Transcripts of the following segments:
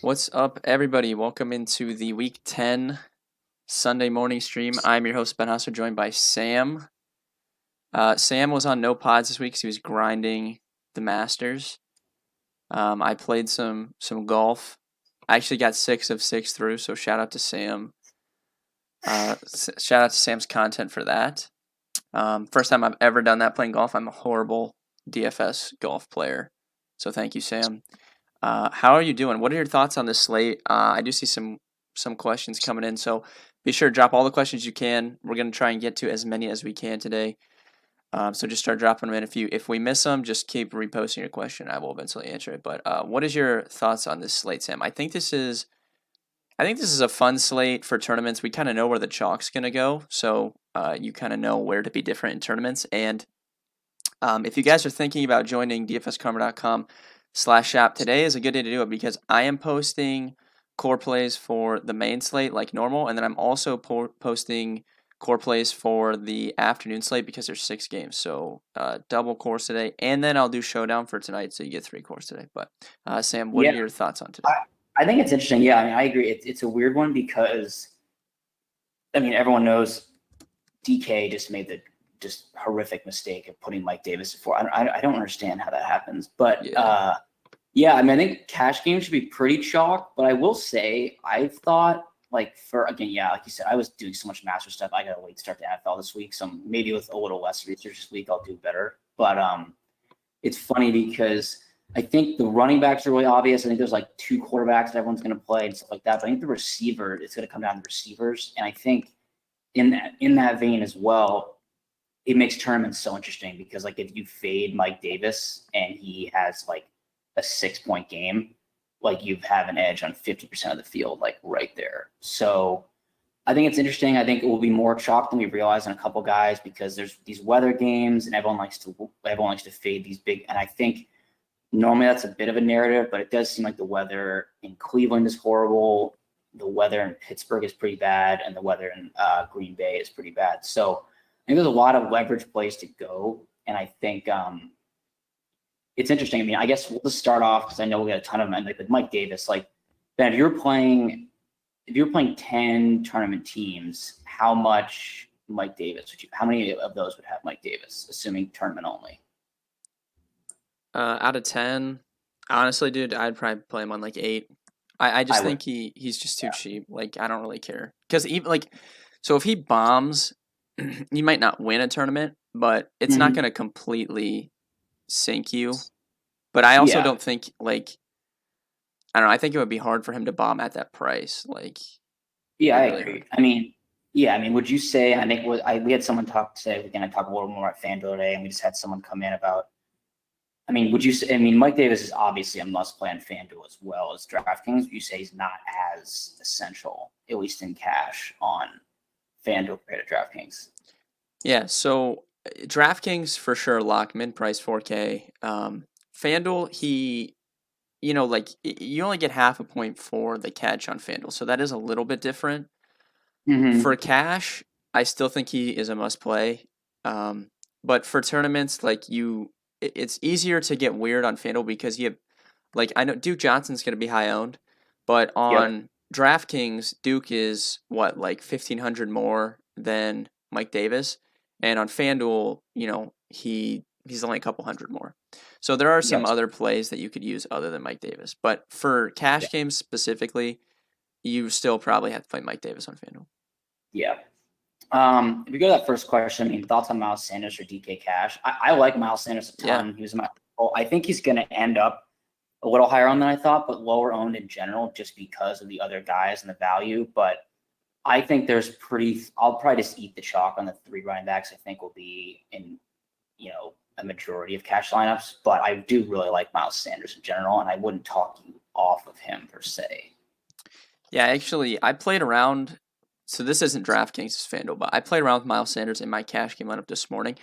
What's up, everybody? Welcome into the Week 10 Sunday morning stream. I'm your host, Ben Husser, joined by Sam. Sam was on no pods this week because he was grinding the Masters. I played some golf. I actually got 6 of 6 through, so shout out to Sam. Shout out to Sam's content for that. First time I've ever done that playing golf. I'm a horrible DFS golf player, so thank you, Sam. How are you doing? What are your thoughts on this slate? I do see some questions coming in, so be sure to drop all the questions you can. We're gonna try and get to as many as we can today. So just start dropping them in. If we miss them, just keep reposting your question. I will eventually answer it. But what is your thoughts on this slate, Sam? I think this is a fun slate for tournaments. We kind of know where the chalk's gonna go, so you kind of know where to be different in tournaments. And if you guys are thinking about joining dfskarma.com/shop, today is a good day to do it because I am posting core plays for the main slate like normal, and then I'm also posting core plays for the afternoon slate because there's 6 games. So double course today, and then I'll do showdown for tonight, so you get 3 cores today. But Sam, what are Yeah, your thoughts on today? I think it's interesting. Yeah, I mean, I agree. It's a weird one because, I mean, everyone knows DK just made the just horrific mistake of putting Mike Davis before. I don't understand how that happens. But Yeah. yeah, I mean, I think cash games should be pretty chalk. But I will say, I've thought, like, again, yeah, like you said, I was doing so much master stuff. I got to wait to start the NFL this week. So maybe with a little less research this week, I'll do better. But it's funny because I think the running backs are really obvious. I think there's like 2 quarterbacks that everyone's going to play and stuff like that. But I think the receiver, it's going to come down to receivers. And I think in that vein as well, it makes tournaments so interesting because like if you fade Mike Davis and he has like a 6-point game, like you have an edge on 50% of the field, like right there. So I think it's interesting. I think it will be more chalk than we realize on a couple guys because there's these weather games and everyone likes to fade these big. And I think normally that's a bit of a narrative, but it does seem like the weather in Cleveland is horrible. The weather in Pittsburgh is pretty bad, and the weather in Green Bay is pretty bad. So I think there's a lot of leverage plays to go, and I think it's interesting. I mean, I guess we'll just start off because I know we got a ton of them. Like with Mike Davis, like Ben, if you're playing 10 tournament teams, how much Mike Davis how many of those would have Mike Davis, assuming tournament only? Out of 10, honestly, dude, I'd probably play him on like 8. I I just would. think he's just too Yeah. cheap. Like I don't really care because even like so if he bombs, you might not win a tournament, but it's not Mm-hmm. gonna completely sink you. But I also Yeah. don't think like I don't know. I think it would be hard for him to bomb at that price. Like Yeah, it'd I be really agree. hard. I mean, yeah, I mean, would you say? I think we had someone talk today. We're going to talk a little more about FanDuel today, and we just had someone come in about. I mean, would you say? I mean, Mike Davis is obviously a must-play on FanDuel as well as DraftKings. Would you say he's not as essential, at least in cash, on FanDuel compared to DraftKings? Yeah. So DraftKings for sure lock min price 4K. FanDuel like you only get half a point for the catch on FanDuel, so that is a little bit different. Mm-hmm. For cash, I still think he is a must play. But for tournaments, it's easier to get weird on FanDuel because you have, like, I know Duke Johnson's going to be high owned, but Yep. on DraftKings, Duke is what, like 1,500 more than Mike Davis, and on FanDuel, he's only a couple hundred more. So there are some Yep. other plays that you could use other than Mike Davis, but for cash Yeah. games specifically, you still probably have to play Mike Davis on FanDuel. Yeah. If we go to that first question, I mean, thoughts on Miles Sanders or DK Cash? I like Miles Sanders a Yeah. ton. He was my. I think he's going to end up a little higher owned than I thought, but lower owned in general, just because of the other guys and the value. But I think I'll probably just eat the chalk on the 3 running backs. I think will be in, a majority of cash lineups. But I do really like Miles Sanders in general, and I wouldn't talk you off of him per se. Yeah, actually, I played around. So this isn't DraftKings, it's FanDuel, but I played around with Miles Sanders in my cash game lineup this morning.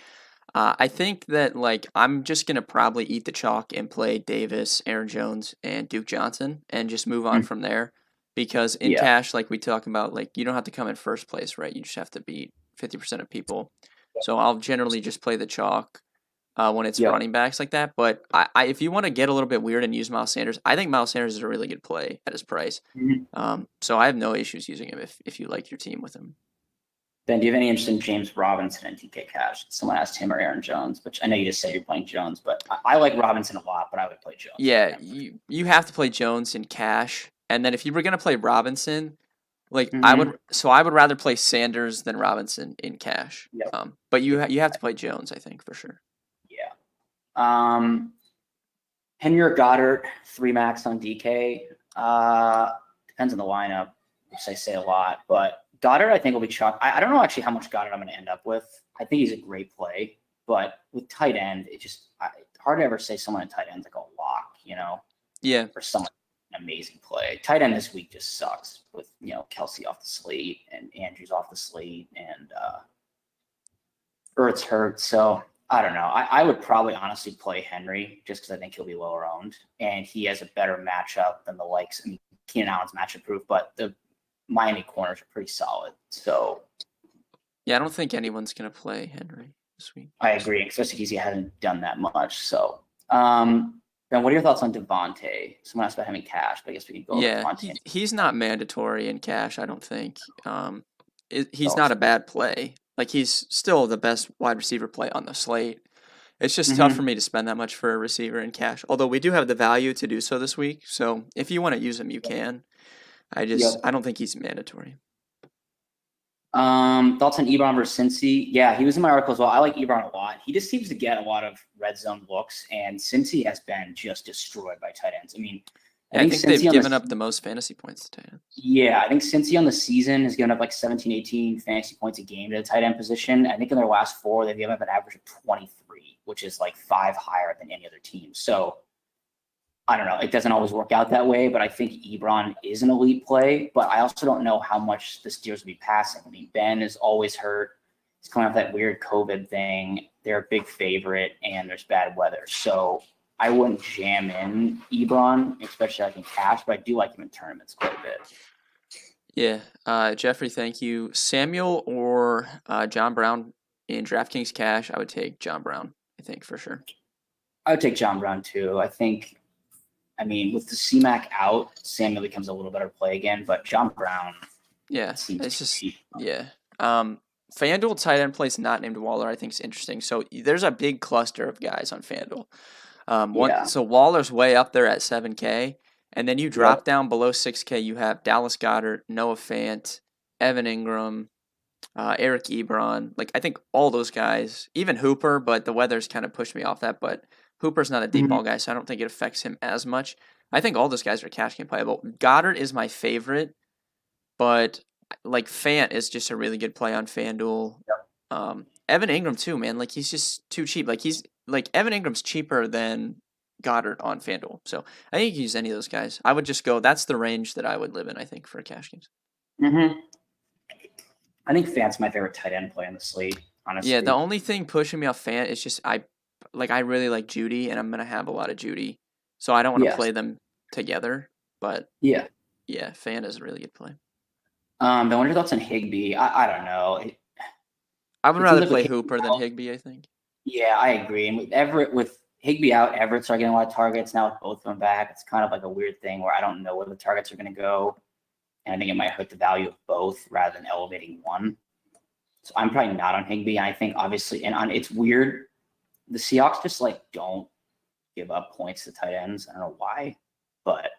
I think that like I'm just gonna probably eat the chalk and play Davis, Aaron Jones, and Duke Johnson, and just move on Mm. from there. Because in Yeah. cash, like we talk about, like you don't have to come in first place, right? You just have to beat 50% of people. So I'll generally just play the chalk. when it's Yep. running backs like that. But if you want to get a little bit weird and use Miles Sanders, I think Miles Sanders is a really good play at his price. Mhm. So I have no issues using him if you like your team with him. Ben, do you have any interest in James Robinson and DK Cash? Someone asked him or Aaron Jones, which I know you just said you're playing Jones, but I like Robinson a lot, but I would play Jones. Yeah, you have to play Jones in cash, and then if you were gonna play Robinson, like I Mm-hmm. would rather play Sanders than Robinson in cash. Yep. But you have to play Jones, I think, for sure. Yeah. Henry or Goddard, 3 max on DK. Depends on the lineup, which I say a lot, but Goddard I think will be chalk. I don't know actually how much Goddard I'm going to end up with. I think he's a great play, but with tight end, it's hard to ever say someone in tight end's like a lock, Yeah. or someone an amazing play. Tight end this week just sucks with Kelsey off the slate and Andrews off the slate and Ertz hurt. So I don't know. I would probably honestly play Henry just because I think he'll be lower owned and he has a better matchup than the likes. I mean, Keenan Allen's matchup proof, but the Miami corners are pretty solid. So Yeah, I don't think anyone's gonna play Henry this week. I agree, especially because he hasn't done that much. So Ben, what are your thoughts on Devontae? Someone asked about having cash, but I guess we can go over Yeah, Devontae. he's not mandatory in cash, I don't think. He's Oh, not a bad play. Like he's still the best wide receiver play on the slate. It's just tough Mhm. for me to spend that much for a receiver in cash. Although we do have the value to do so this week, so if you want to use him, you can. I Yep. don't think he's mandatory. Thoughts on Ebron versus Cincy? Yeah, he was in my article as well. I like Ebron a lot. He just seems to get a lot of red zone looks, and Cincy has been just destroyed by tight ends. I mean, I think they've Cincy given up the most fantasy points to tight ends. Yeah, I think Cincy on the season has given up like 17, 18 fantasy points a game to the tight end position. I think in their last 4, they've given up an average of 23, which is like 5 higher than any other team. So I don't know. It doesn't always work out that way, but I think Ebron is an elite play. But I also don't know how much the Steelers will be passing. I mean, Ben is always hurt. He's coming off that weird COVID thing. They're a big favorite, and there's bad weather. So I wouldn't jam in Ebron, especially like in cash, but I do like him in tournaments quite a bit. Yeah, Jeffrey, thank you. Samuel or John Brown in DraftKings cash, I would take John Brown, I think, for sure. I would take John Brown too. I mean, with the CMAC out, Samuel becomes a little better play again, but John Brown. Yeah, it's just cheap. Yeah. FanDuel tight end place not named Waller, I think is interesting. So there's a big cluster of guys on FanDuel. So Waller's way up there at 7K, and then you drop down below 6K. You have Dallas Goedert, Noah Fant, Evan Ingram, Eric Ebron. Like I think all those guys, even Hooper, but the weather's kind of pushed me off that. But Hooper's not a deep ball guy, so I don't think it affects him as much. I think all those guys are cash game playable. Goddard is my favorite, but like Fant is just a really good play on FanDuel. Evan Ingram too, man. Like he's just too cheap. Like Evan Ingram's cheaper than Goddard on FanDuel. So I think you can use any of those guys. I would just go. That's the range that I would live in. I think for cash games. I think Fant's my favorite tight end play on the slate. Honestly. Yeah, the only thing pushing me off Fant is just I really like Judy, and I'm gonna have a lot of Judy, so I don't want to play them together. But yeah, Fant is a really good play. Then what are your thoughts on Higbee? I don't know. I would rather play Hooper than Higbee, I think. Yeah, I agree. And with Higbee out, Everett's are getting a lot of targets. Now with both of them back, it's kind of like a weird thing where I don't know where the targets are going to go. And I think it might hurt the value of both rather than elevating one. So I'm probably not on Higbee. I think obviously, it's weird. The Seahawks just don't give up points to tight ends. I don't know why, but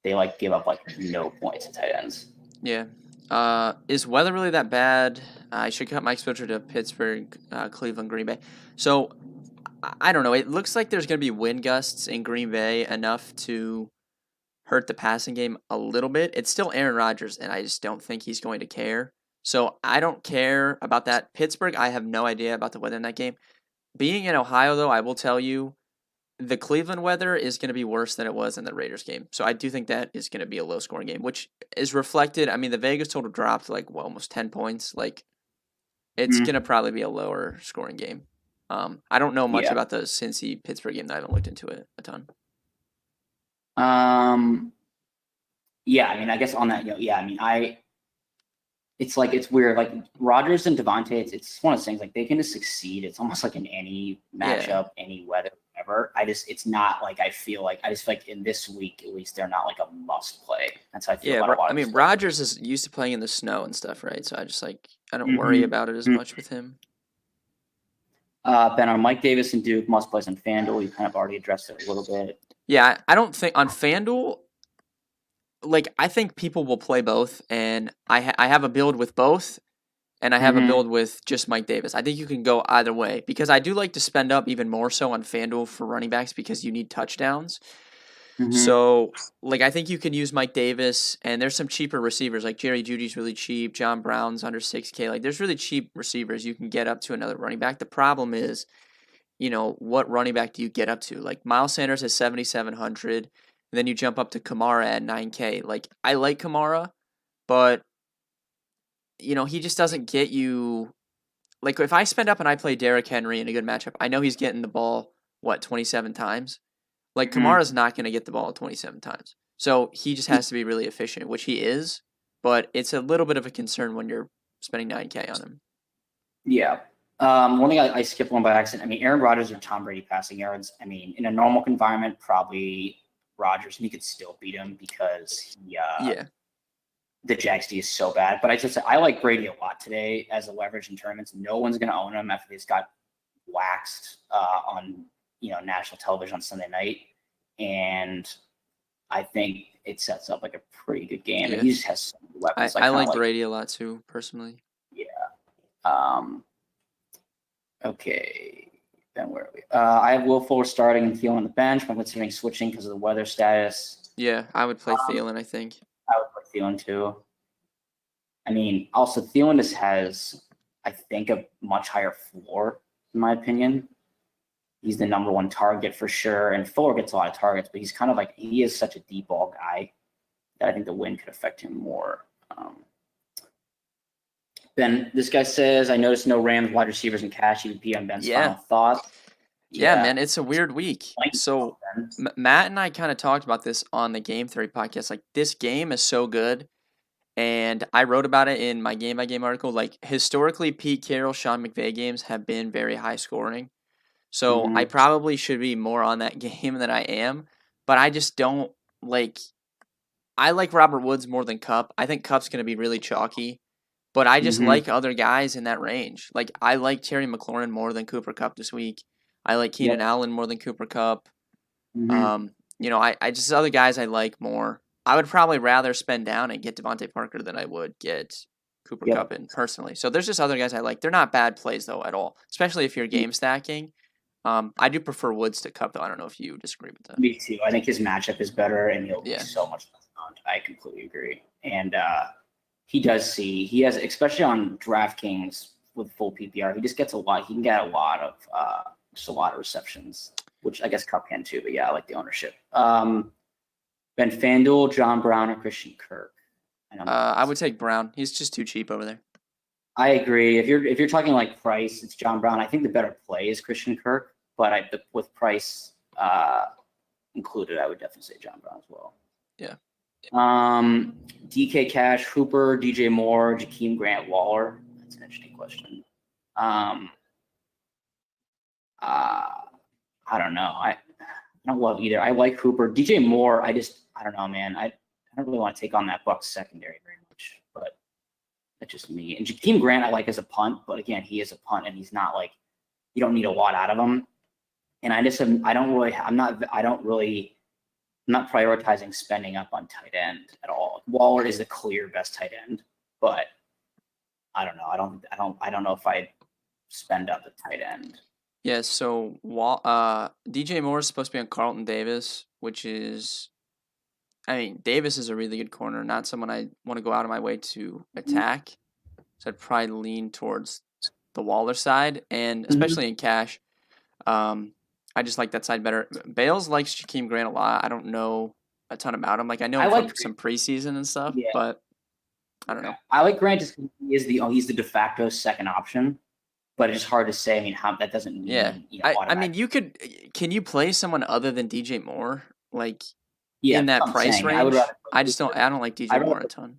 they give up no points to tight ends. Yeah. Is weather really that bad? I should cut my exposure to Pittsburgh, Cleveland, Green Bay. So I don't know. It looks like there's going to be wind gusts in Green Bay enough to hurt the passing game a little bit. It's still Aaron Rodgers, and I just don't think he's going to care. So I don't care about that. Pittsburgh, I have no idea about the weather in that game. Being in Ohio, though, I will tell you, the Cleveland weather is going to be worse than it was in the Raiders game. So I do think that is going to be a low-scoring game, which is reflected. I mean, the Vegas total dropped almost 10 points. It's going to probably be a lower-scoring game. I don't know much about the Cincy-Pittsburgh game. I haven't looked into it a ton. Yeah, I mean, I guess on that, I mean, it's like it's weird. Like Rodgers and Devontae, it's one of those things. Like they can just succeed. It's almost like in any Yeah. matchup, any weather, whatever. It's not like I feel like in this week at least they're not like a must play. That's how I feel Yeah, about a lot I of mean stuff. Rodgers is used to playing in the snow and stuff, right? So I don't worry about it as much with him. Ben, are Mike Davis and Duke must plays on FanDuel? You kind of already addressed it a little bit. Yeah, I don't think on FanDuel. Like I think people will play both, and I have a build with both, and I have a build with just Mike Davis. I think you can go either way because I do like to spend up even more so on FanDuel for running backs because you need touchdowns. So, like, I think you can use Mike Davis, and there's some cheaper receivers. Like, Jerry Judy's really cheap. John Brown's under 6K. Like, there's really cheap receivers you can get up to another running back. The problem is, what running back do you get up to? Like, Miles Sanders is 7,700. And then you jump up to Kamara at 9K. Like, I like Kamara, but, he just doesn't get you. Like, if I spend up and I play Derrick Henry in a good matchup, I know he's getting the ball, 27 times? Like, Kamara's not going to get the ball 27 times. So he just has to be really efficient, which he is, but it's a little bit of a concern when you're spending 9K on him. Yeah. One thing I skipped one by accident. I mean, Aaron Rodgers or Tom Brady passing yards. I mean, in a normal environment, probably Rodgers, and he could still beat him because the Jags D is so bad. But I like Brady a lot today as a leverage in tournaments. No one's going to own him after he's got waxed on national television on Sunday night, and I think it sets up like a pretty good game. And he just has some weapons. I like Brady a lot too, personally. Yeah. Okay. Then where are we? I have Will Fuller starting and Thielen on the bench. I'm considering switching because of the weather status. Yeah, I would play Thielen, I think. I would play Thielen too. I mean, also Thielen just has, I think, a much higher floor, in my opinion. He's the number one target for sure, and Fuller gets a lot of targets, but he's kind of like, he is such a deep ball guy that I think the win could affect him more. Ben, this guy says, I noticed no Rams wide receivers in cash EVP on Ben's final thoughts. Yeah, man, it's a weird week. So Matt and I kind of talked about this on the Game Theory podcast. Like, this game is so good, and I wrote about it in my Game by Game article. Like, historically, Pete Carroll, Sean McVay games have been very high scoring. So I probably should be more on that game than I am, but I just don't like. I like Robert Woods more than Kupp. I think Kupp's going to be really chalky, but I just like other guys in that range. Like, I like Terry McLaurin more than Cooper Kupp this week. I like Keenan Allen more than Cooper Kupp. I just other guys I like more. I would probably rather spend down and get Devontae Parker than I would get Cooper Kupp in personally. So there's just other guys I like. They're not bad plays though at all, especially if you're game stacking. I do prefer Woods to Kupp though. I don't know if you disagree with that. Me too. I think his matchup is better, and he'll be so much fun. I completely agree. And he has, especially on DraftKings with full PPR, he just gets a lot. He can get a lot of receptions, which I guess Kupp can too. But yeah, I like the ownership. Ben FanDuel, John Brown, or Christian Kirk? I would take Brown. He's just too cheap over there. I agree. If you're talking like price, it's John Brown. I think the better play is Christian Kirk, but with price included, I would definitely say John Brown as well. Yeah. DK Cash, Hooper, DJ Moore, Jakeem Grant, Waller. That's an interesting question. I don't know. I don't love either. I like Hooper. DJ Moore, I don't know, man. I don't really want to take on that Bucs secondary very much, but that's just me. And Jakeem Grant, I like as a punt, but again, he is a punt, and he's not like, you don't need a lot out of him. And I'm not prioritizing spending up on tight end at all. Waller is the clear best tight end, but I don't know. I don't know if I'd spend up the tight end. Yeah, so DJ Moore is supposed to be on Carlton Davis, which is, I mean, Davis is a really good corner, not someone I want to go out of my way to attack. So I'd probably lean towards the Waller side, and especially in cash. I just like that side better. Bales likes Jakeem Grant a lot. I don't know a ton about him. Like, I know him from some preseason and stuff, but I don't know. I like Grant just because he's the de facto second option, but it's hard to say. I mean, how that doesn't mean, I mean, can you play someone other than DJ Moore? Like, in that price range? I don't like DJ Moore a ton.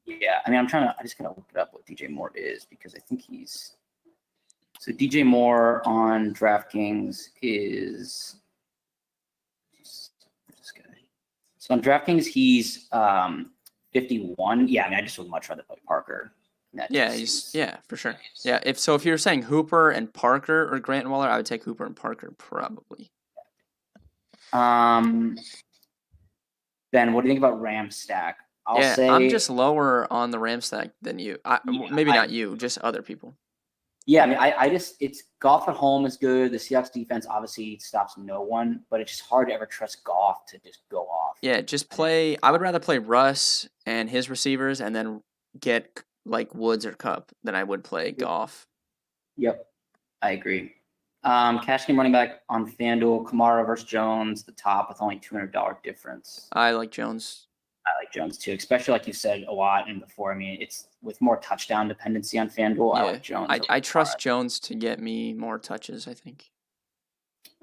Yeah, I mean, I just gotta look it up what DJ Moore is because I think so DJ Moore on DraftKings is, this guy. So on DraftKings, he's 51. Yeah, I mean, I just would much rather play Parker. Yeah, for sure. Yeah, if you're saying Hooper and Parker or Grant and Waller, I would take Hooper and Parker probably. Ben, what do you think about Ram stack? I'll say I'm just lower on the Ram stack than you. Maybe not you, just other people. Yeah, I mean, it's Goff at home is good. The Seahawks defense obviously stops no one, but it's just hard to ever trust Goff to just go off. Yeah, just play. I would rather play Russ and his receivers, and then get like Woods or Cup than I would play Goff. Yep, I agree. Cash game running back on FanDuel, Kamara versus Jones, the top with only $200 difference. I like Jones. I like Jones too, especially like you said a lot and before. I mean, it's with more touchdown dependency on FanDuel. Yeah. I like Jones. I trust Jones to get me more touches, I think.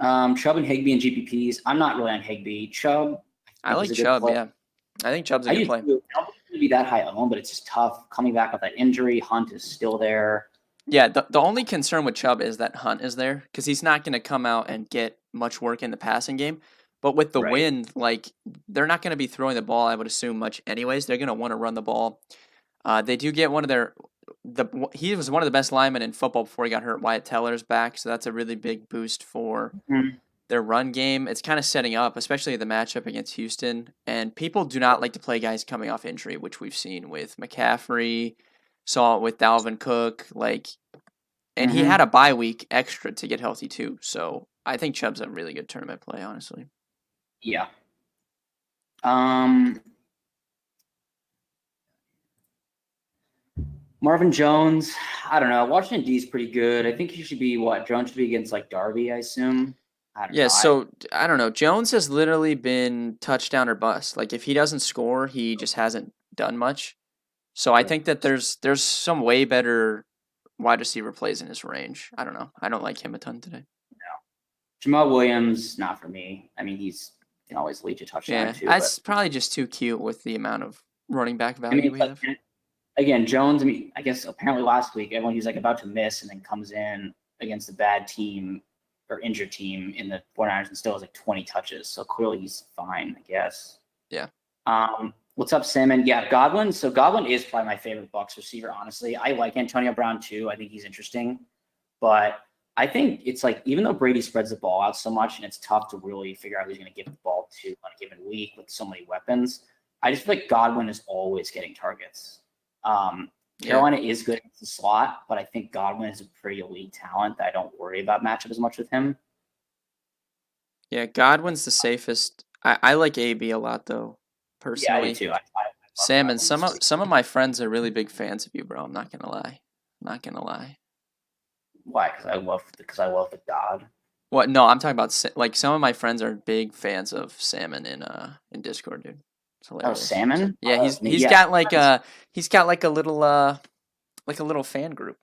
Chubb and Higbee and GPPs. I'm not really on Higbee. Chubb. I like Chubb, yeah. I think Chubb's a good play. I don't think it's going to be that high owned, but it's just tough coming back with that injury. Hunt is still there. Yeah, the only concern with Chubb is that Hunt is there because he's not going to come out and get much work in the passing game. But with the wind, like they're not going to be throwing the ball, I would assume, much anyways. They're going to want to run the ball. They do get he was one of the best linemen in football before he got hurt. Wyatt Teller's back, so that's a really big boost for their run game. It's kind of setting up, especially the matchup against Houston. And people do not like to play guys coming off injury, which we've seen with McCaffrey, saw it with Dalvin Cook, and he had a bye week extra to get healthy too. So I think Chubb's a really good tournament play, honestly. Yeah. Marvin Jones, I don't know. Washington D is pretty good. I think he should be Jones should be against like Darby, I assume. I don't know. So I don't know. Jones has literally been touchdown or bust. Like if he doesn't score, he just hasn't done much. So I think that there's some way better wide receiver plays in his range. I don't know. I don't like him a ton today. No. Jamal Williams, not for me. I mean, he can always lead to touchdown too. That's probably just too cute with the amount of running back value we have. Again, Jones, I mean, I guess apparently last week, everyone was like about to miss and then comes in against a bad team or injured team in the 49ers and still has like 20 touches. So clearly he's fine, I guess. Yeah. What's up, Salmon? Yeah, Godwin. So Godwin is probably my favorite Bucs receiver, honestly. I like Antonio Brown too. I think he's interesting. But I think it's like, even though Brady spreads the ball out so much and it's tough to really figure out who's going to give the ball to on a given week with so many weapons, I just feel like Godwin is always getting targets. Carolina is good at the slot, but I think Godwin is a pretty elite talent that I don't worry about matchup as much with him. Yeah, Godwin's the safest. I like AB a lot though, personally. Yeah, I do too. Sam and some of my friends are really big fans of you, bro. I'm not gonna lie. Why? Because I love the God. What? No, I'm talking about like some of my friends are big fans of Salmon in Discord, dude. Oh, Salmon? Yeah, he's got like a little fan group.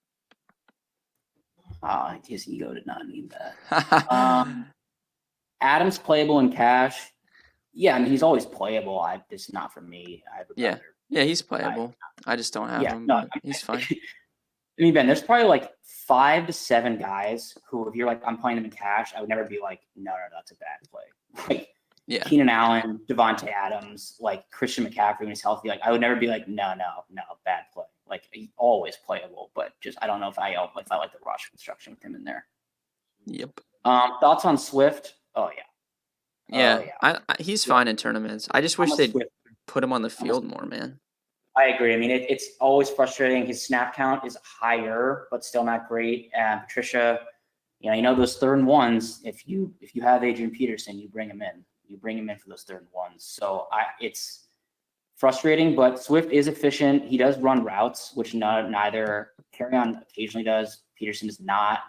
His ego did not need that. Adams playable in cash. Yeah, I mean he's always playable. It's not for me. Yeah, he's playable. I just don't have him. No, he's fine. I mean, Ben, there's probably like 5 to 7 guys who, if you're like, I'm playing them in cash, I would never be like, no, that's a bad play. Like, Keenan Allen, Devontae Adams, like Christian McCaffrey when he's healthy. Like, I would never be like, no, bad play. Like, he's always playable, but just I don't know if I like the roster construction with him in there. Yep. Thoughts on Swift? Oh yeah. He's fine in tournaments. I just wish they'd put him on the field more, man. I agree. I mean, it's always frustrating. His snap count is higher, but still not great. And Patricia, you know those 3rd and 1s. If you have Adrian Peterson, you bring him in. You bring him in for those 3rd and 1s. So it's frustrating, but Swift is efficient. He does run routes, which neither Carry-On occasionally does. Peterson does not.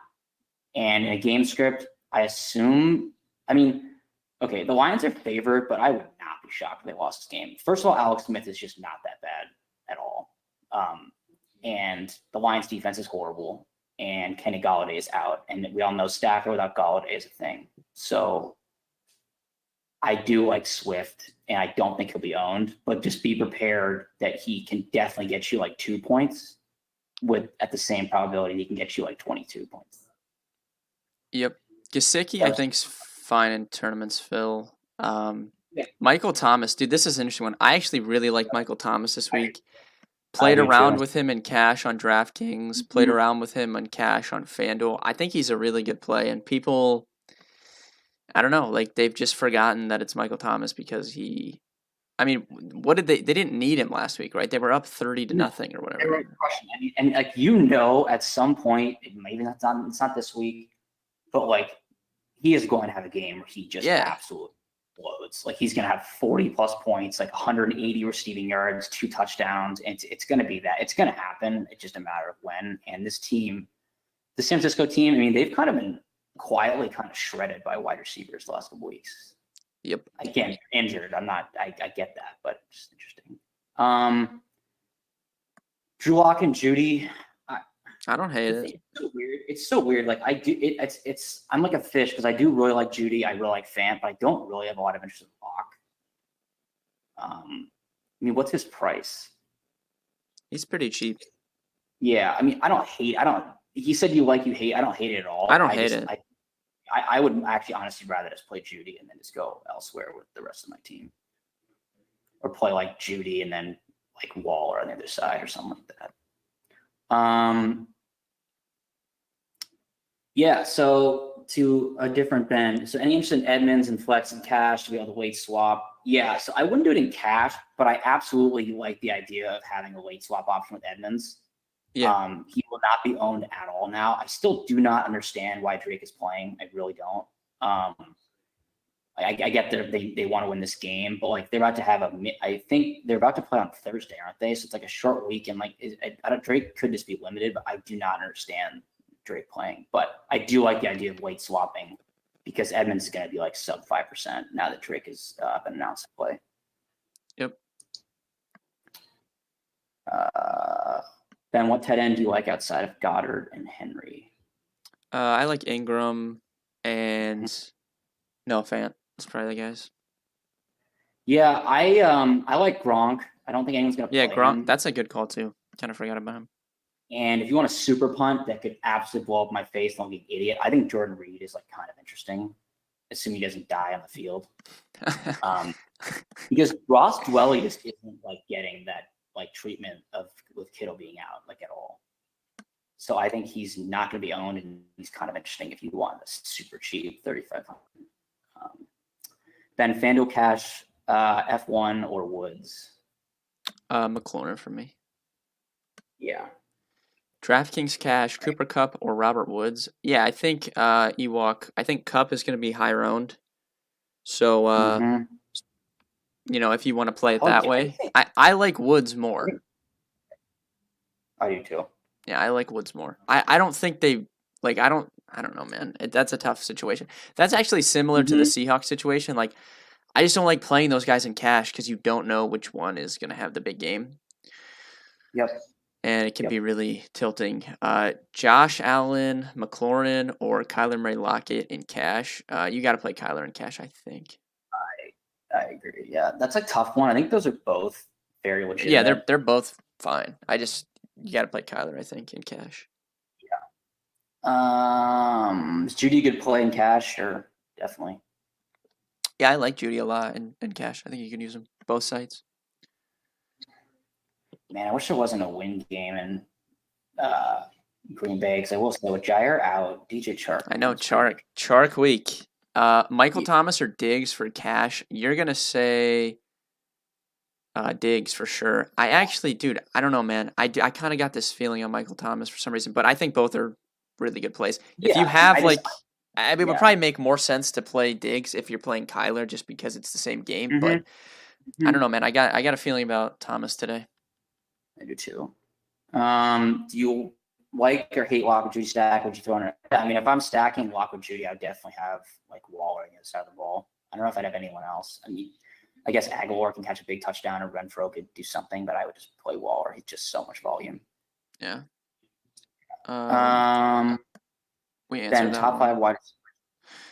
And in a game script, I assume. I mean, okay, the Lions are favored, but I would not be shocked if they lost this game. First of all, Alex Smith is just not that bad at all. And the Lions defense is horrible. And Kenny Golladay is out. And we all know Stafford without Golladay is a thing. So I do like Swift, and I don't think he'll be owned, but just be prepared that he can definitely get you like 2 points with at the same probability he can get you like 22 points. Yep. Gesicki, I think's fine in tournaments, Phil. Yeah. Michael Thomas, dude, this is an interesting one. I actually really like Michael Thomas this week. I Played do around too. with him in cash on DraftKings. Mhm. Played around with him in cash on FanDuel. I think he's a really good play, and people, I don't know, like they've just forgotten that it's Michael Thomas because he. I mean, what did they? They didn't need him last week, right? They were up 30 to No. nothing or They were whatever. crushing it. And like at some point, maybe it's not this week, but like he is going to have a game where he just Yeah. absolutely blows. Like he's going to have 40 plus points, like 180 receiving yards, 2 touchdowns, and it's going to be that. It's going to happen. It's just a matter of when. And this team, the San Francisco team, I mean, they've kind of been quietly kind of shredded by wide receivers the last couple weeks. Yep. Again, injured. I get that, but just interesting. Drew Lock and Judy. I don't hate it. It's so weird. It's so weird. Like I do, it's. I'm like a fish because I do really like Judy. I really like Fant, but I don't really have a lot of interest in Lock. I mean, what's his price? He's pretty cheap. Yeah, I mean, I don't hate. I don't. He said you hate. I don't hate it at all. I don't hate it. I would actually honestly rather just play Judy and then just go elsewhere with the rest of my team, or play like Judy and then like Waller on the other side or something like that. Yeah, so to a different bend. So any interest in Edmonds and flex and cash to be able to late swap? Yeah, so I wouldn't do it in cash, but I absolutely like the idea of having a late swap option with Edmonds. Yeah. He will not be owned at all now. I still do not understand why Drake is playing. I really don't. I get that they want to win this game, but like they're about to have I think they're about to play on Thursday, aren't they? So it's like a short week, and like Drake could just be limited, but I do not understand Drake playing. But I do like the idea of late swapping because Edmonds is going to be like sub 5% now that Drake has been announced to play. Yep. Ben, what tight end do you like outside of Goddard and Henry? I like Ingram and Noah Fant. That's probably the guys. Yeah, I like Gronk. I don't think anyone's gonna play Gronk. him. That's a good call too. Kind of forgot about him. And if you want a super punt that could absolutely blow up my face, don't be an idiot. I think Jordan Reed is like kind of interesting, assuming he doesn't die on the field. Because Ross Dwelly just isn't like getting that like treatment with Kittle being out like at all. So I think he's not going to be owned, and he's kind of interesting if you want a super cheap 3,500. Ben, FanDuel Cash, F1 or Woods? McLaurin for me. Yeah. DraftKings Cash, Cooper Kupp or Robert Woods. Yeah, I think Ewok. I think Kupp is going to be higher owned. So if you want to play it that way, I like Woods more. I do too. Yeah, I like Woods more. I don't think they like. I don't know, man. That's a tough situation. That's actually similar to the Seahawks situation. Like, I just don't like playing those guys in cash because you don't know which one is going to have the big game. Yep. And it can be really tilting. Josh Allen, McLaurin, or Kyler Murray Lockett in cash. You got to play Kyler in cash, I think. I agree. Yeah, that's a tough one. I think those are both very legitimate. Yeah, they're both fine. You got to play Kyler, I think, in cash. Yeah. Is Judy a good play in cash? Sure, definitely. Yeah, I like Judy a lot in cash. I think you can use him both sides. Man, I wish there wasn't a win game in Green Bay, because I will say with Jair out, DJ Chark. I know, Chark week. Michael Thomas or Diggs for cash? You're going to say Diggs for sure. I actually, dude, I don't know, man. I kind of got this feeling on Michael Thomas for some reason, but I think both are really good plays. If you have it would probably make more sense to play Diggs if you're playing Kyler just because it's the same game. But I don't know, man. I got a feeling about Thomas today. I do too. Do you like or hate Lock with Judy stack? Would you throw in it? I mean, if I'm stacking Lock with Judy, I would definitely have like Waller on the other side of the ball. I don't know if I'd have anyone else. I mean, I guess Aguilar can catch a big touchdown, or Renfro could do something, but I would just play Waller. He's just so much volume. Yeah. We answered then top 5 wide receivers.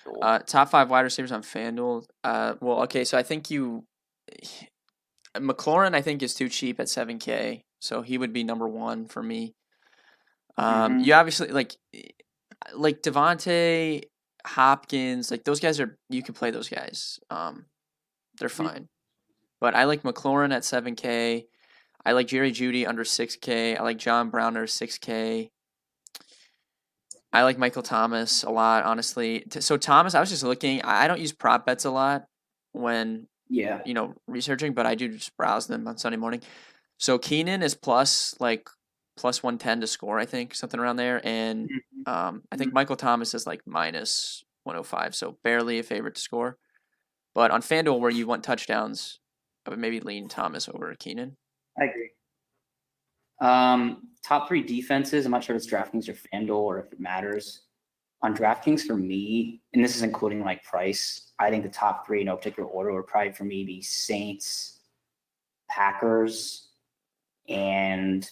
Cool. Top 5 wide receivers on FanDuel. Well, okay, so I think McLaurin I think is too cheap at 7K, so he would be number 1 for me. Mhm. You obviously like Devontae, Hopkins, like those guys you can play those guys. They're Mhm. fine. But I like McLaurin at 7K. I like Jerry Jeudy under 6K. I like John Brown under 6K. I like Michael Thomas a lot, honestly. So Thomas, I was just looking. I don't use prop bets a lot when Yeah. researching, but I do just browse them on Sunday morning. So Keenan is plus 110 to score, I think, something around there, and Mhm. I think Michael Thomas is like minus 105, so barely a favorite to score. But on FanDuel, where you want touchdowns, I would maybe lean Thomas over Keenan. I agree. Top 3 defenses. I'm not sure if it's DraftKings or FanDuel or if it matters. On DraftKings for me, and this is including like price, I think the top 3 in no particular order would probably for me be Saints, Packers, and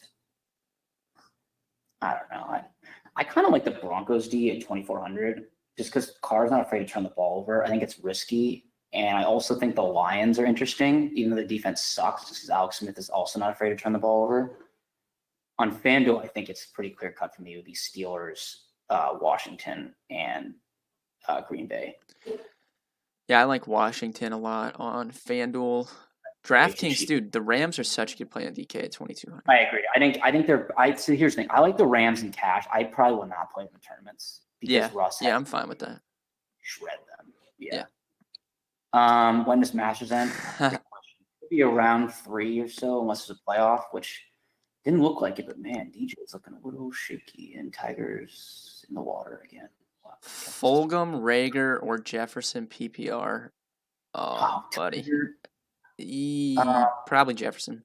I don't know. I kind of like the Broncos D at 2,400 just because Carr's not afraid to turn the ball over. I think it's risky. And I also think the Lions are interesting, even though the defense sucks, just because Alex Smith is also not afraid to turn the ball over. On FanDuel, I think it's pretty clear cut for me. It would be Steelers, Washington, and Green Bay. Yeah, I like Washington a lot on FanDuel. DraftKings, dude, the Rams are such a good play on DK at 2,200. I agree. I think they're. So here's the thing. I like the Rams in cash. I probably will not play them in tournaments because Russ has I'm fine with that. shred them. Yeah. When does Masters end? Good question. Could be around 3 or so, unless it's a playoff, which didn't look like it. But man, DJ's looking a little shaky, and Tiger's in the water again. Wow. Fulgham, Rager, or Jefferson PPR. Oh, buddy. Probably Jefferson.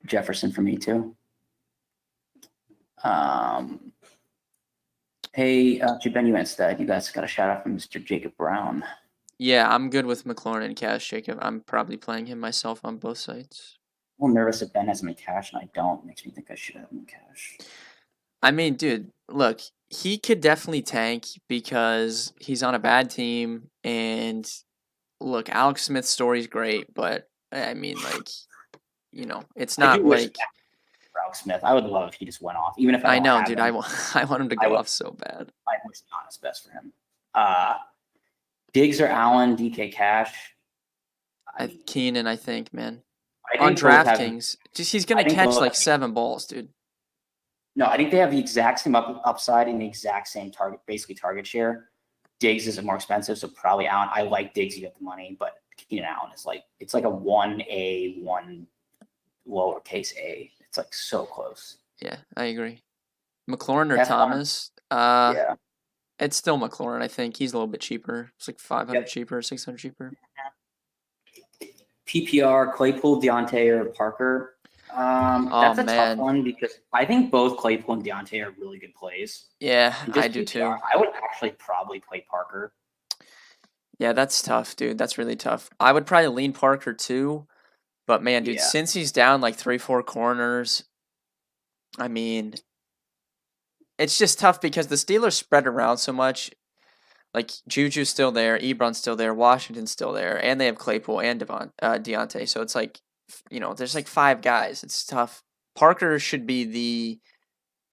Jefferson for me too. Hey, Jabenu instead. You guys got a shout out from Mr. Jacob Brown. Yeah, I'm good with McLaurin and cash, Jacob. I'm probably playing him myself on both sites. I'm a little nervous that Ben has him in cash and I don't. It makes me think I should have him in cash. I mean, dude, look, he could definitely tank because he's on a bad team. And look, Alex Smith's story's great, but I mean, it's not like. Alex Smith. I would love if he just went off, even if I know, dude. I want him to go off so bad. I wish not his best for him. Diggs or Allen, DK Cash. Keenan, I think, man. On DraftKings, he's gonna catch like 7 balls, dude. No, I think they have the exact same upside and the exact same target share. Diggs is more expensive, so probably Allen. I like Diggs, you get the money, but Keenan Allen is it's like a 1A, 1 lowercase a. It's like so close. Yeah, I agree. McLaurin or Thomas? Yeah. It's still McLaurin, I think. He's a little bit cheaper. It's like 500 cheaper, 600 cheaper. PPR, Claypool, Deontay, or Parker. That's a tough one because I think both Claypool and Deontay are really good plays. Yeah, I do too. I would actually probably play Parker. Yeah, that's tough, dude. That's really tough. I would probably lean Parker too. But man, dude, since he's down like 3-4 corners, I mean, it's just tough because the Steelers spread around so much. Like Juju's still there, Ebron's still there, Washington's still there, and they have Claypool and Deontay. So it's like, there's like 5 guys. It's tough. Parker should be the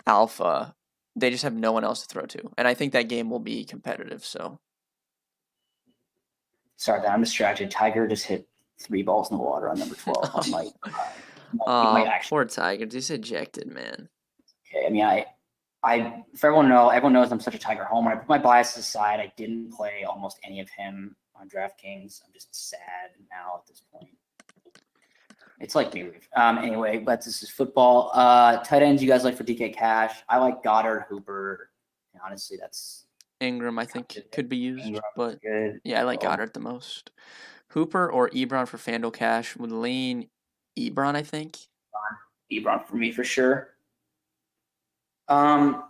alpha. They just have no one else to throw to, and I think that game will be competitive. So, sorry, I'm distracted. Tiger just hit 3 balls in the water on number 12. Poor Tiger. He's ejected, man. Okay, I mean, everyone knows I'm such a Tiger homer. I put my bias aside. I didn't play almost any of him on DraftKings. I'm just sad now at this point. It's like me. Anyway, but this is football. Tight ends you guys like for DK Cash? I like Goddard, Hooper. And honestly, that's Ingram. I think could be used, but yeah, I like Goddard the most. Hooper or Ebron for FanDuel Cash would lean Ebron, I think. Ebron for me for sure. Colin,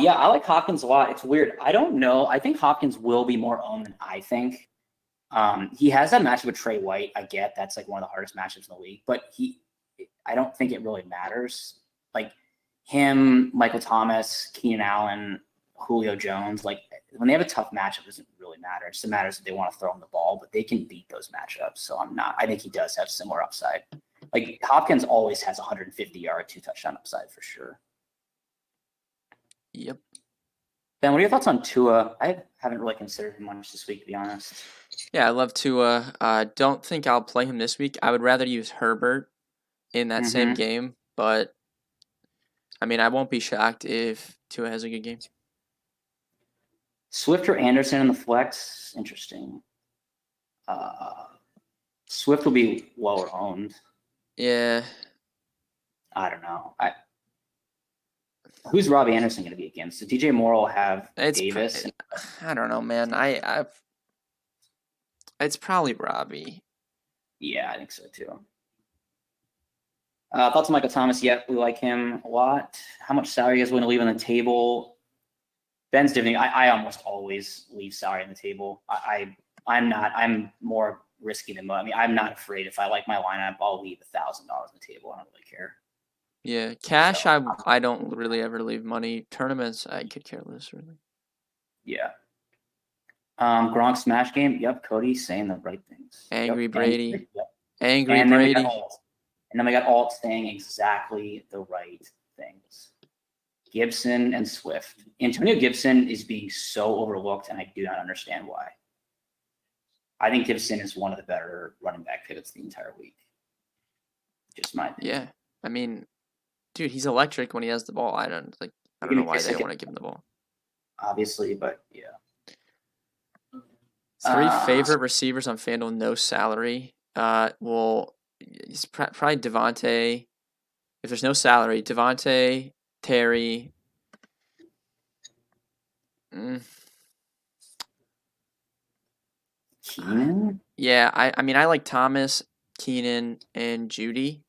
yeah, I like Hopkins a lot. It's weird. I don't know. I think Hopkins will be more owned than I think. He has that matchup with Trey White. I get that's like one of the hardest matchups in the league, but I don't think it really matters. Like him, Michael Thomas, Keenan Allen, Julio Jones. Like when they have a tough matchup, it doesn't really matter. It just matters if they want to throw him the ball, but they can beat those matchups. So I think he does have similar upside. Like Hopkins always has 150-yard, 2-touchdown upside for sure. Yep. Ben, what are your thoughts on Tua? I haven't really considered him much this week, to be honest. Yeah, I love Tua. Don't think I'll play him this week. I would rather use Herbert in that same game, but I mean, I won't be shocked if Tua has a good game. Swift or Anderson in the flex? Interesting. Swift will be lower owned. Yeah. I don't know. Who's Robbie Anderson going to be against? So DJ Moore will have Davis. I don't know, man. It's probably Robbie. Yeah, I think so too. Thoughts on Michael Thomas? Yep, we like him a lot. How much salary you guys want to leave on the table? Ben's different. I almost always leave salary on the table. I'm more risky than most. I mean, I'm not afraid. If I like my lineup, I'll leave $1,000 on the table. I don't really care. Yeah, cash. So, I don't really ever leave money. Tournaments, I could care less, really. Yeah. Gronk smash game. Yep, Cody's saying the right things. Angry yep. Brady. Yep. Angry and Brady. Then we got Alt saying exactly the right things. Gibson and Swift. Antonio Gibson is being so overlooked, and I do not understand why. I think Gibson is one of the better running back pivots the entire week. Just my opinion. Yeah, I mean, dude, he's electric when he has the ball. I don't know why they don't want to give him the ball. Obviously, but yeah. 3 favorite receivers on FanDuel, no salary. Well, it's probably Devontae. If there's no salary, Devontae, Terry. Keenan? Yeah, I mean, I like Thomas, Keenan, and Judy.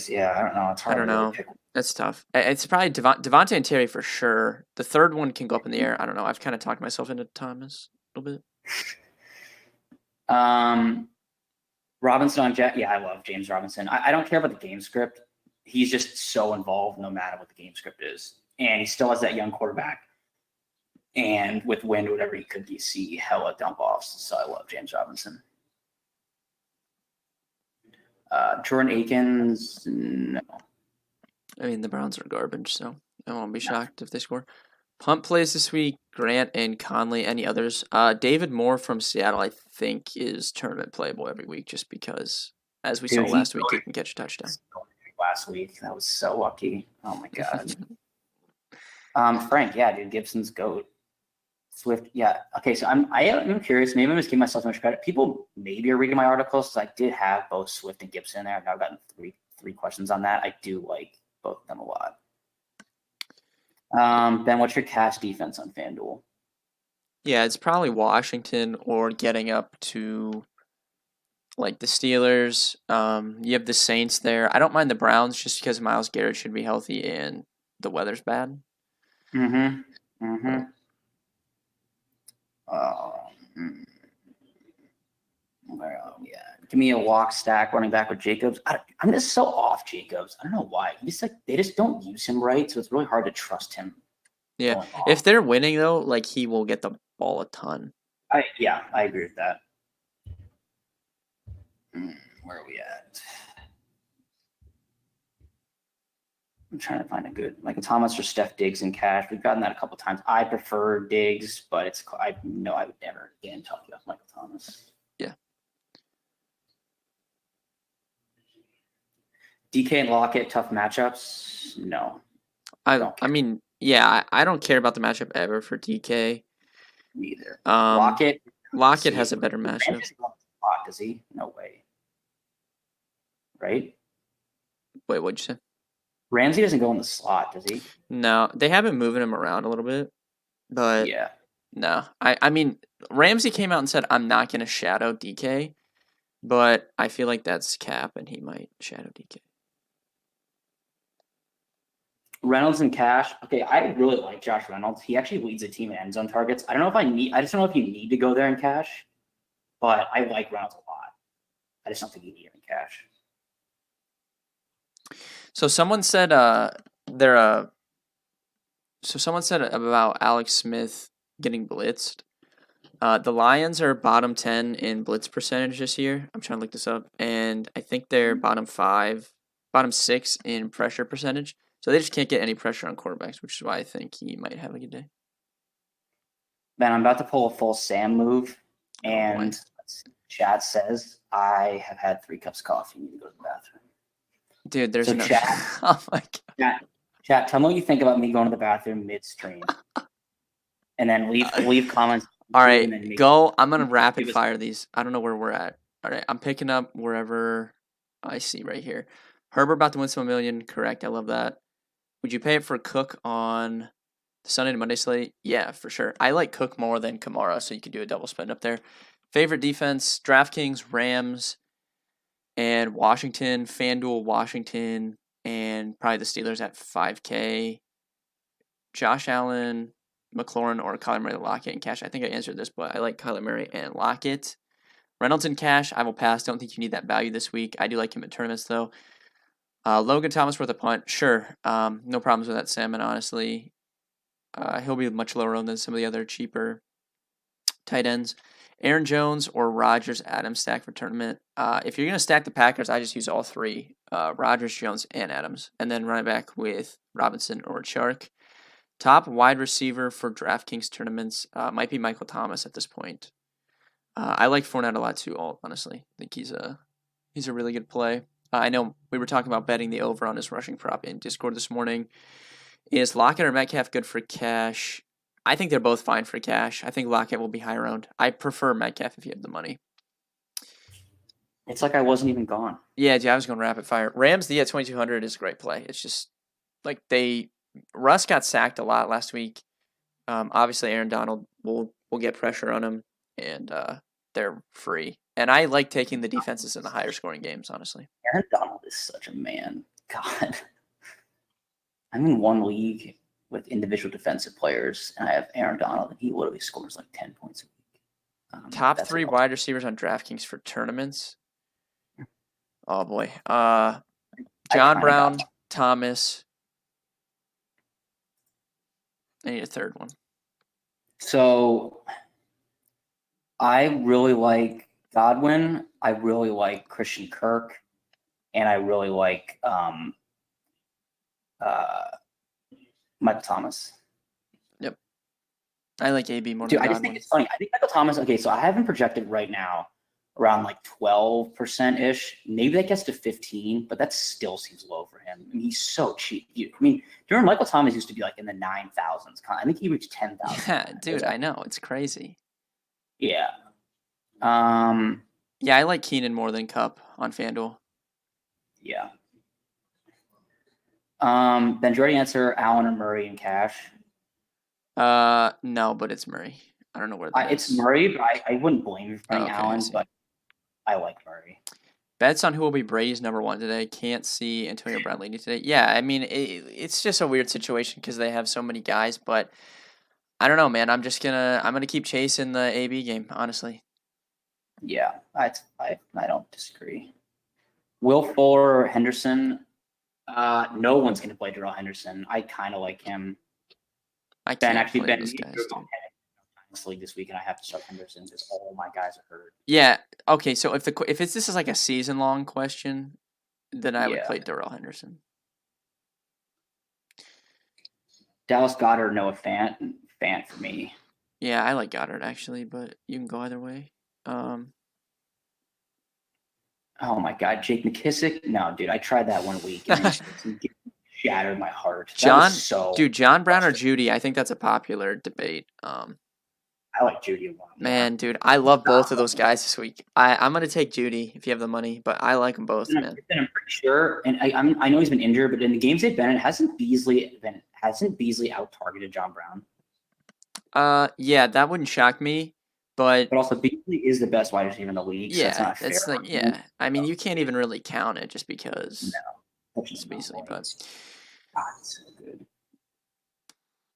Yeah, I don't know. It's hard. I don't know. That's tough. It's probably Devontae and Terry for sure. The third one can go up in the air. I don't know. I've kind of talked myself into Thomas a little bit. Robinson on Jack. Yeah, I love James Robinson. I don't care about the game script. He's just so involved no matter what the game script is. And he still has that young quarterback. And with wind, whatever he could see hella dump offs. So I love James Robinson. Jordan Akins, no. I mean, the Browns are garbage, so I won't be shocked if they score. Punt plays this week, Grant and Conley. Any others? David Moore from Seattle, I think, is tournament playable every week just because, as we saw last week, he can catch a touchdown. Last week, that was so lucky. Oh, my God. Frank, yeah, dude, Gibson's GOAT. Swift, yeah. Okay, so I'm curious. Maybe I'm just giving myself too much credit. People maybe are reading my articles, so I did have both Swift and Gibson there. I've now gotten three questions on that. I do like both of them a lot. Ben, what's your cash defense on FanDuel? Yeah, it's probably Washington or getting up to like the Steelers. You have the Saints there. I don't mind the Browns just because Myles Garrett should be healthy and the weather's bad. Where are we at? Give me a lock stack running back with Jacobs. I'm just so off Jacobs. I don't know why. They just don't use him right, so it's really hard to trust him. Yeah, if they're winning though, like he will get the ball a ton. I agree with that. Where are we at? I'm trying to find a good Michael Thomas or Steph Diggs in cash. We've gotten that a couple times. I prefer Diggs, but I know I would never again talk about Michael Thomas. Yeah. DK and Lockett, tough matchups? No. I mean, yeah, I don't care about the matchup ever for DK. Me either. Lockett has a better matchup. Does he? No way. Right? Wait, what'd you say? Ramsey doesn't go in the slot, does he? No, they have been moving him around a little bit, but yeah. No, I mean, Ramsey came out and said, I'm not going to shadow DK, but I feel like that's cap, and he might shadow DK. Reynolds and cash. Okay, I really like Josh Reynolds. He actually leads the team in end zone targets. I just don't know if you need to go there in cash, but I like Reynolds a lot. I just don't think you need him in cash. So someone said they're a So someone said about Alex Smith getting blitzed. The Lions are bottom 10 in blitz percentage this year. I'm trying to look this up, and I think they're bottom 6 in pressure percentage. So they just can't get any pressure on quarterbacks, which is why I think he might have a good day. Ben, I'm about to pull a full Sam move, Oh, and boy. chat says I have had 3 cups of coffee. You need to go to the bathroom. Dude, there's So no. chat, Oh my god. chat, tell me what you think about me going to the bathroom midstream, and then leave comments. All and right, then go. I'm gonna rapid give us- fire these. I don't know where we're at. All right, I'm picking up wherever I see right here. Herbert about to win some million. Correct. I love that. Would you pay it for Cook on the Sunday to Monday slate? Yeah, for sure. I like Cook more than Kamara, so you could do a double spend up there. Favorite defense: DraftKings, Rams, and Washington. FanDuel, Washington, and probably the Steelers at 5K. Josh Allen, McLaurin, or Kyler Murray, Lockett, and Cash. I think I answered this, but I like Kyler Murray and Lockett. Reynolds and Cash, I will pass. Don't think you need that value this week. I do like him in tournaments, though. Logan Thomas worth a punt. Sure. No problems with that salmon, honestly. He'll be much lower owned than some of the other cheaper tight ends. Aaron Jones or Rodgers Adams stack for tournament. If you're going to stack the Packers, I just use all three Rodgers, Jones, and Adams. And then run it back with Robinson or Chark. Top wide receiver for DraftKings tournaments might be Michael Thomas at this point. I like Fournette a lot too, honestly. I think he's a really good play. I know we were talking about betting the over on his rushing prop in Discord this morning. Is Lockett or Metcalf good for cash? I think they're both fine for cash. I think Lockett will be higher owned. I prefer Metcalf if you have the money. It's like I wasn't even gone. Yeah, I was going rapid fire. Rams, the 2200 is a great play. It's just like Russ got sacked a lot last week. Obviously, Aaron Donald will get pressure on him, and they're free. And I like taking the defenses in the higher scoring games, honestly. Aaron Donald is such a man. God. I'm in one league with individual defensive players, and I have Aaron Donald, and he literally scores like 10 points a week. Top 3 wide receivers on DraftKings for tournaments. Oh boy. John Brown, Thomas. I need a third one. So I really like Godwin. I really like Christian Kirk, and I really like Michael Thomas. Yep. I like AB more Dude, than I Godwin. just think it's funny. I think Michael Thomas, okay, so I have him projected right now around like 12%-ish. Maybe that gets to 15, but that still seems low for him. I mean, he's so cheap. Remember Michael Thomas used to be like in the 9,000s. I think he reached 10,000. Yeah, dude, I know. It's crazy. Yeah. Yeah, I like Keenan more than Cup on FanDuel. Yeah. Ben, did you already answer Allen or Murray in cash? No, but it's Murray. I don't know where that It's is. Murray, but I wouldn't blame you for playing Okay, Allen, but I like Murray. Bets on who will be Brady's number 1 today. Can't see Antonio Brown leading today. Yeah, I mean, it's just a weird situation because they have so many guys, but I don't know, man. I'm gonna keep chasing the AB game, honestly. Yeah, I don't disagree. Will Fuller or Henderson? No one's going to play Darrell Henderson. I kind of like him. I can't play Ben, those guys, dude. This league this week, and I have to start Henderson because all my guys are hurt. Yeah. Okay. So if this is like a season long question, then I would play Darrell Henderson. Dallas Goedert, Noah Fant for me. Yeah, I like Goddard actually, but you can go either way. Oh my God, Jake McKissick? No, dude, I tried that one week and it shattered my heart. John Brown or Judy? I think that's a popular debate. I like Judy a lot. Man, dude, I love both of those guys this week. I'm gonna take Judy if you have the money, but I like them both, man. I'm pretty sure, and I know he's been injured, but in the games they've been in, hasn't Beasley out targeted John Brown? Yeah, that wouldn't shock me, but also Beasley is the best wide receiver in the league. Yeah, so that's not it's fair. like I mean, you can't even really count it just because it's Beasley, but God, it's so good.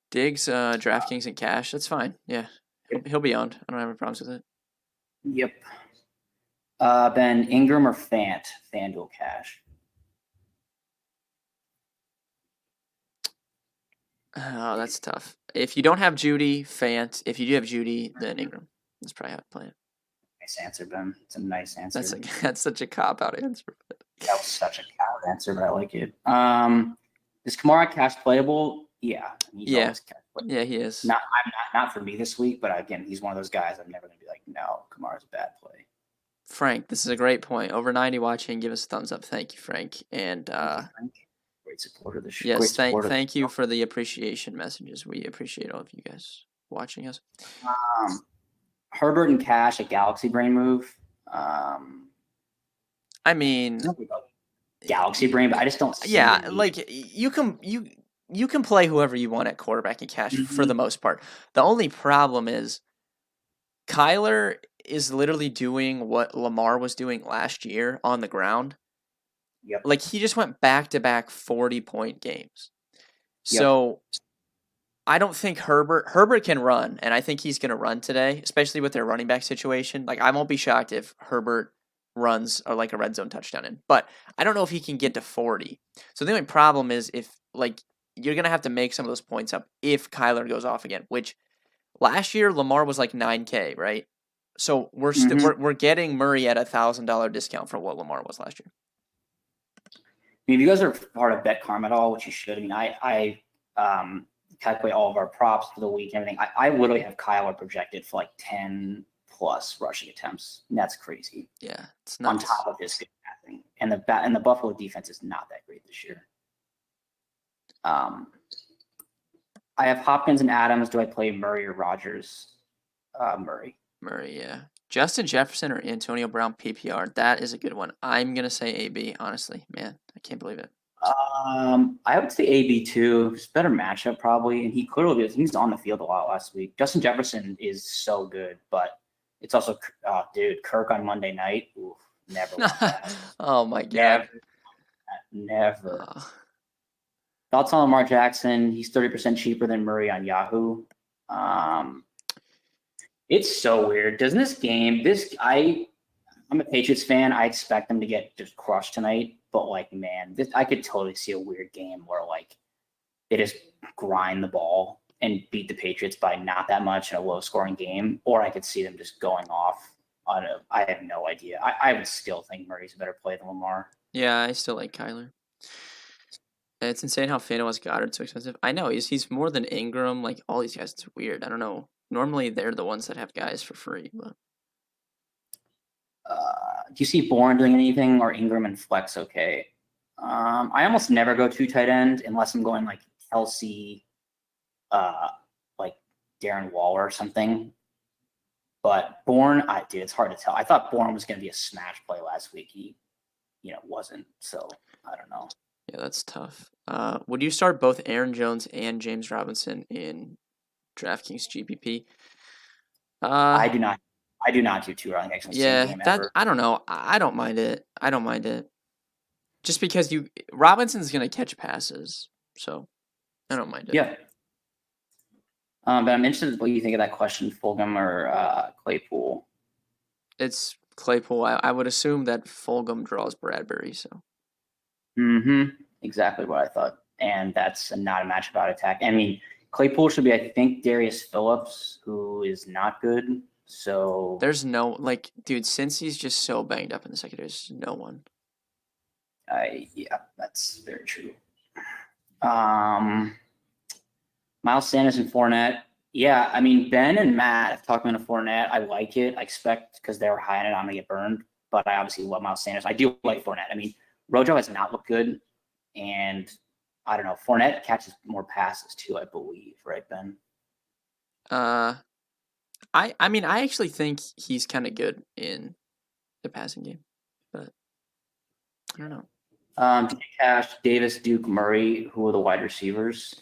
Diggs, DraftKings and cash, that's fine. Yeah, he'll be owned. I don't have any problems with it. Yep. Ben, Ingram or FanDuel cash? Oh, that's tough. If you don't have Judy, Fant. If you do have Judy, then Ingram. That's probably how to play it. Nice answer, Ben. It's a nice answer. That's such a cop out answer. That was such a coward answer, but I like it. Is Kamara cash playable? Yeah, he's Yeah. always cash playable. Yeah, he is. Not for me this week, but again, he's one of those guys I'm never gonna be like, no, Kamara's a bad play. Frank, this is a great point. Over 90 watching. Give us a thumbs up. Thank you, Frank. And Great supporter of the show. yes, thank you for the appreciation messages. We appreciate all of you guys watching us. Herbert and Cash, a Galaxy Brain move. I mean, Galaxy Brain, but I just don't see yeah, like you can play whoever you want at quarterback and Cash for the most part. The only problem is Kyler is literally doing what Lamar was doing last year on the ground. Yep. Like he just went back-to-back 40-point games. Yep. So I don't think Herbert can run, and I think he's going to run today, especially with their running back situation. Like I won't be shocked if Herbert runs or like a red zone touchdown in, but I don't know if he can get to 40. So the only problem is if like you're going to have to make some of those points up if Kyler goes off again, which last year Lamar was like 9K, right? So we're getting Murray at $1,000 discount for what Lamar was last year. I mean, if you guys are part of Bet Karma at all, which you should. I mean, I calculate all of our props for the week and everything. I literally have Kyler projected for like 10 plus rushing attempts. And that's crazy. Yeah, it's on nuts. top of his passing, and the Buffalo defense is not that great this year. I have Hopkins and Adams. Do I play Murray or Rodgers? Murray. Murray, yeah. Justin Jefferson or Antonio Brown PPR. That is a good one. I'm gonna say AB. Honestly, man, I can't believe it. I would say AB too. It's a better matchup probably, and he clearly is. He's on the field a lot last week. Justin Jefferson is so good, but it's also, dude, Kirk on Monday night. Oof, never. Want that. Oh my god. Never. Thoughts on Lamar Jackson? He's 30% cheaper than Murray on Yahoo. It's so weird. Doesn't this game? I'm a Patriots fan. I expect them to get just crushed tonight. But like, man, I could totally see a weird game where like they just grind the ball and beat the Patriots by not that much in a low-scoring game, or I could see them just going off on a. I have no idea. I would still think Murray's a better play than Lamar. Yeah, I still like Kyler. It's insane how Fano has Goddard so expensive. I know he's more than Ingram. Like all these guys, it's weird. I don't know. Normally they're the ones that have guys for free, but. Do you see Bourne doing anything or Ingram and flex? Okay. I almost never go 2 tight end unless I'm going like Kelsey, like Darren Waller or something. But Bourne, dude, it's hard to tell. I thought Bourne was going to be a smash play last week. He, wasn't. So I don't know. Yeah, that's tough. Would you start both Aaron Jones and James Robinson in DraftKings GPP? I do not. I do not do 2 running backs in the same game ever. I don't know. I don't mind it. Just because Robinson's gonna catch passes, so I don't mind it. Yeah. But I'm interested in what you think of that question, Fulgham or Claypool. It's Claypool. I would assume that Fulgham draws Bradbury. So. Exactly what I thought, and that's not a matchup out attack. I mean, Claypool should be, I think, Darius Phillips, who is not good. So there's no dude. Since he's just so banged up in the secondary, there's no one. Yeah, that's very true. Miles Sanders and Fournette. Yeah, I mean, Ben and Matt have talked about Fournette. I like it. I expect because they were high on it, I'm gonna get burned. But I obviously love Miles Sanders. I do like Fournette. I mean, Rojo has not looked good, and I don't know. Fournette catches more passes too, I believe. Right, Ben? I mean, I actually think he's kind of good in the passing game, but I don't know. Cash, Davis, Duke, Murray, who are the wide receivers?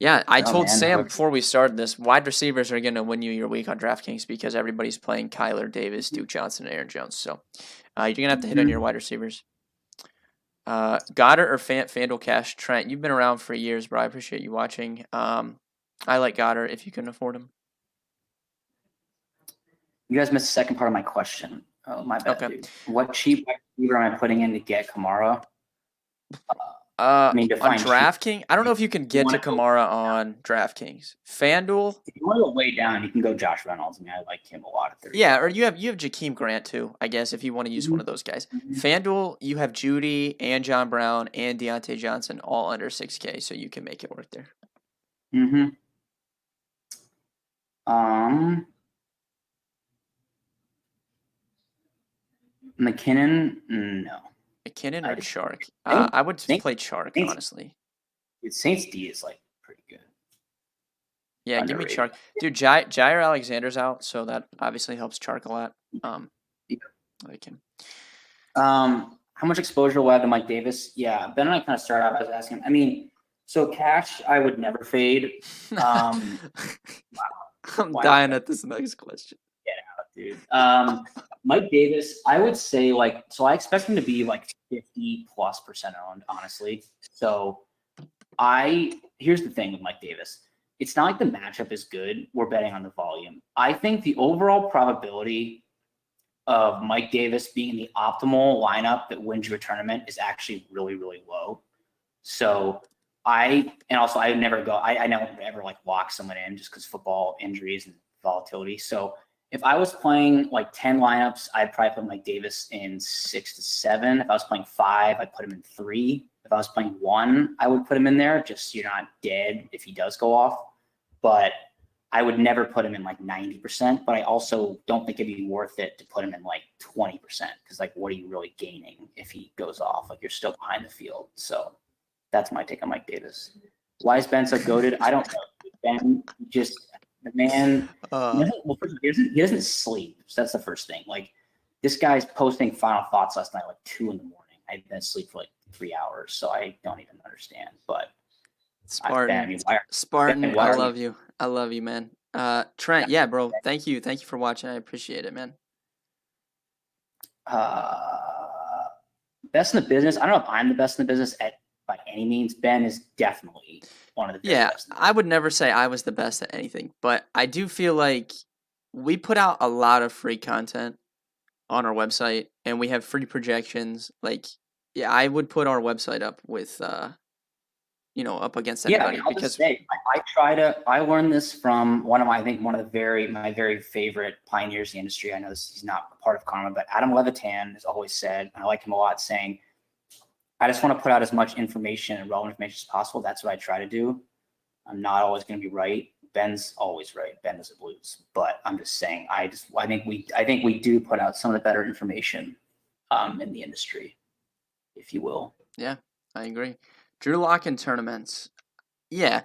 Yeah, I told Sam before we started this, wide receivers are going to win you your week on DraftKings because everybody's playing Kyler, Davis, Duke Johnson, and Aaron Jones. So you're going to have to hit on your wide receivers. Goddard or FanDuel Cash? Trent, you've been around for years, bro. I appreciate you watching. I like Goddard if you can afford him. You guys missed the second part of my question. Oh, my bad, Okay. dude. What cheap receiver am I putting in to get Kamara? I mean, On define cheap. DraftKings, I don't know if you can You get want to to go Kamara on DraftKings. FanDuel, if you want to go way down, you can go Josh Reynolds. I mean, I like him a lot at 35. yeah, or you have Jakeem Grant too, I guess, if you want to use one Mhm, of those guys. mhm, FanDuel, you have Judy and John Brown and Deontay Johnson all under 6K, so you can make it work there. mhm. Um, McKinnon, no. McKinnon I or just Chark? Saints, I would Saints, play Chark, Saints, honestly. Saints D is like pretty good, Yeah, give me underrated. Chark. Dude, Jair Alexander's out, so that obviously helps Chark a lot. Yeah. I like him. How much exposure will I have to Mike Davis? Yeah, Ben and I kind of started out by asking. I mean, so Cash, I would never fade. Um, I'm why dying at this next question. dude. Mike Davis, I would say so I expect him to be like 50+% owned, honestly. So here's the thing with Mike Davis. It's not like the matchup is good. We're betting on the volume. I think the overall probability of Mike Davis being in the optimal lineup that wins your tournament is actually really, really low. So I never ever like lock someone in just because football injuries and volatility. So if I was playing like 10 lineups, I'd probably put Mike Davis in 6 to 7. If I was playing 5, I'd put him in 3. If I was playing 1, I would put him in there just so you're not dead if he does go off. But I would never put him in like 90%, but I also don't think it'd be worth it to put him in like 20% because like what are you really gaining if he goes off? Like you're still behind the field. So that's my take on Mike Davis. Why is Ben so goated? I don't know. Ben the man he doesn't sleep. So that's the first thing. Like this guy's posting final thoughts last night like 2 a.m. I've been asleep for like 3 hours, so I don't even understand. But Spartan, I love you. I love you, man. Trent, yeah, bro. Thank you for watching. I appreciate it, man. Best in the business. I don't know if I'm the best in the business by any means. Ben is definitely one of the best. I would never say I was the best at anything, but I do feel like we put out a lot of free content on our website, and we have free projections. Like, yeah, I would put our website up with, up against anybody. I'll just say, I learned this from one of my very favorite pioneers in the industry. I know he's not a part of Karma, but Adam Levitan has always said, and I like him a lot, saying, I just want to put out as much information and relevant information as possible. That's what I try to do. I'm not always going to be right. Ben's always right. Ben doesn't lose, but I'm just saying, I think we do put out some of the better information in the industry, if you will. Yeah, I agree. Drew Lock in tournaments. Yeah.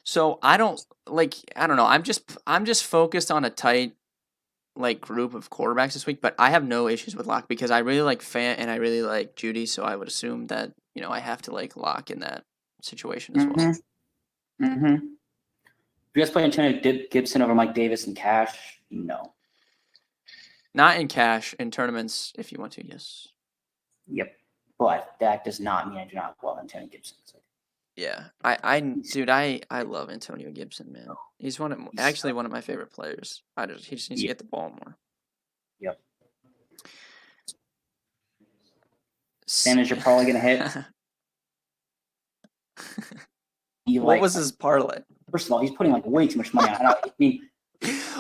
So I don't know. I'm just focused on a tight group of quarterbacks this week, but I have no issues with Lock because I really like Fant and I really like Judy, so I would assume that, I have to like Lock in that situation as well. Mm-hmm. You guys play Antonio Gibson over Mike Davis in cash? No. Not in cash, in tournaments if you want to, yes. Yep. But that does not mean I do not love Antonio Gibson. So. Yeah. I love Antonio Gibson, man. He's one of my favorite players. He just needs to get the ball more. Yep. Sam, is you're probably gonna hit. What was his parlay? First of all, he's putting like way too much money on it.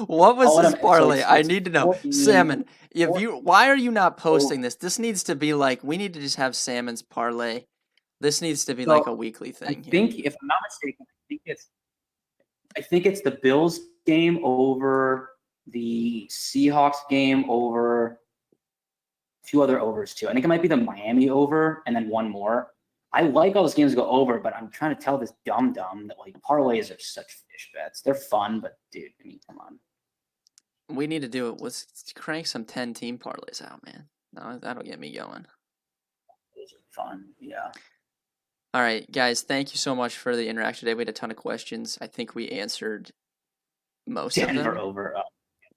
What was his parlay? I need to know. Salmon, why are you not posting this? This needs to be we need to just have Salmon's parlay. This needs to be like a weekly thing. I think, if I'm not mistaken, I think it's the Bills game over the Seahawks game over 2 other overs too. I think it might be the Miami over and then 1 more. I like all those games go over, but I'm trying to tell this dumb that parlays are such fish bets. They're fun, but dude, I mean, come on. We need to do it. Let's crank some 10-team parlays out, man. No, that'll get me going. Those are fun, yeah. All right, guys, thank you so much for the interaction today. We had a ton of questions. I think we answered most of them.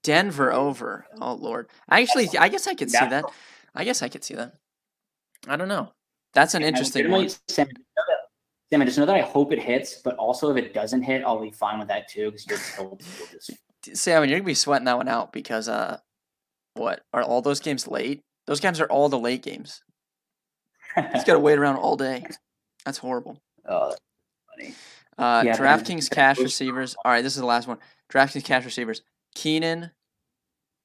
Denver over. Oh, Lord. I guess I could see that. I don't know. That's an interesting one. Sam, just know that I hope it hits, but also if it doesn't hit, I'll be fine with that too because you're told Sam, you're going to be sweating that one out because, what? Are all those games late? Those games are all the late games. He's got to wait around all day. That's horrible. Oh, that's funny. Yeah, man. DraftKings cash receivers. All right, this is the last one. DraftKings cash receivers. Keenan.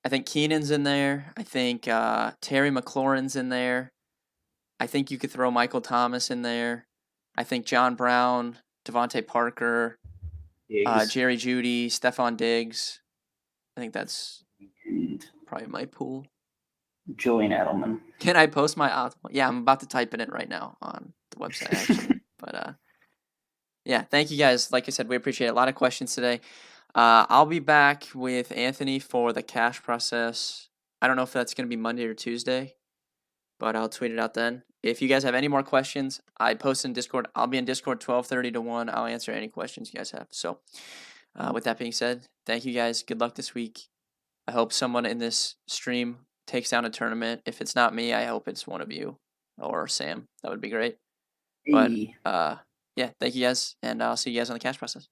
I think Keenan's in there. I think Terry McLaurin's in there. I think you could throw Michael Thomas in there. I think John Brown, Devontae Parker, Jerry Jeudy, Stephon Diggs. I think that's And probably my pool. Julian Edelman. Can I post my optimal? Yeah, I'm about to type it in right now on the website actually. But yeah, thank you guys. Like I said, we appreciate it. A lot of questions today. I'll be back with Anthony for the cash process. I don't know if that's going to be Monday or Tuesday, but I'll tweet it out then. If you guys have any more questions, I post in Discord. I'll be in Discord 12:30 to 1. I'll answer any questions you guys have. So, with that being said, thank you guys. Good luck this week. I hope someone in this stream takes down a tournament. If it's not me, I hope it's one of you or Sam. That would be great. But Hey. yeah, thank you guys, and I'll see you guys on the cash process.